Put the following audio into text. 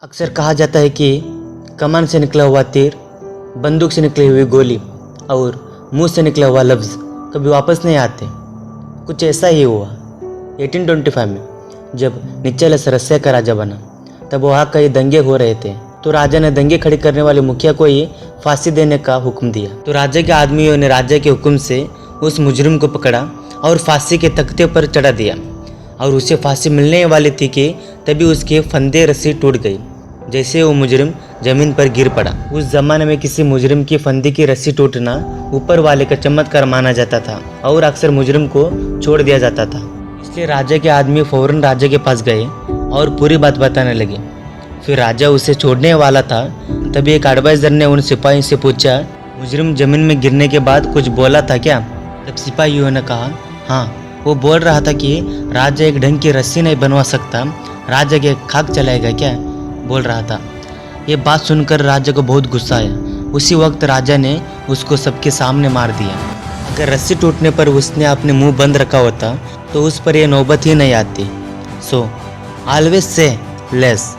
अक्सर कहा जाता है कि कमान से निकला हुआ तीर, बंदूक से निकली हुई गोली और मुंह से निकला हुआ लफ्ज़ कभी वापस नहीं आते। कुछ ऐसा ही हुआ 1825 में, जब निचलस रसिया का राजा बना। तब वहाँ कई दंगे हो रहे थे, तो राजा ने दंगे खड़े करने वाले मुखिया को ही फांसी देने का हुक्म दिया। तो राजा के आदमियों ने राजा के हुक्म से उस मुजरिम को पकड़ा और फांसी के तख्ते पर चढ़ा दिया। और उसे फांसी मिलने वाली थी कि तभी उसके फंदे रस्सी टूट गई। जैसे वो मुजरिम जमीन पर गिर पड़ा। उस जमाने में किसी मुजरिम की फंदे की रस्सी टूटना ऊपर वाले का चमत्कार माना जाता था और अक्सर मुजरिम को छोड़ दिया जाता था। इसलिए राजा के आदमी फौरन राजा के पास गए और पूरी बात बताने लगे। फिर राजा उसे छोड़ने वाला था, तभी एक एडवाइजर ने उन सिपाहियों से पूछा, मुजरिम जमीन में गिरने के बाद कुछ बोला था क्या? तब सिपाहियों ने कहा, हाँ, वो बोल रहा था कि राजा एक ढंग की रस्सी नहीं बनवा सकता, राजा के खाक चलाएगा क्या, बोल रहा था। ये बात सुनकर राजा को बहुत गुस्सा आया। उसी वक्त राजा ने उसको सबके सामने मार दिया। अगर रस्सी टूटने पर उसने अपने मुंह बंद रखा होता तो उस पर यह नौबत ही नहीं आती। So always say less.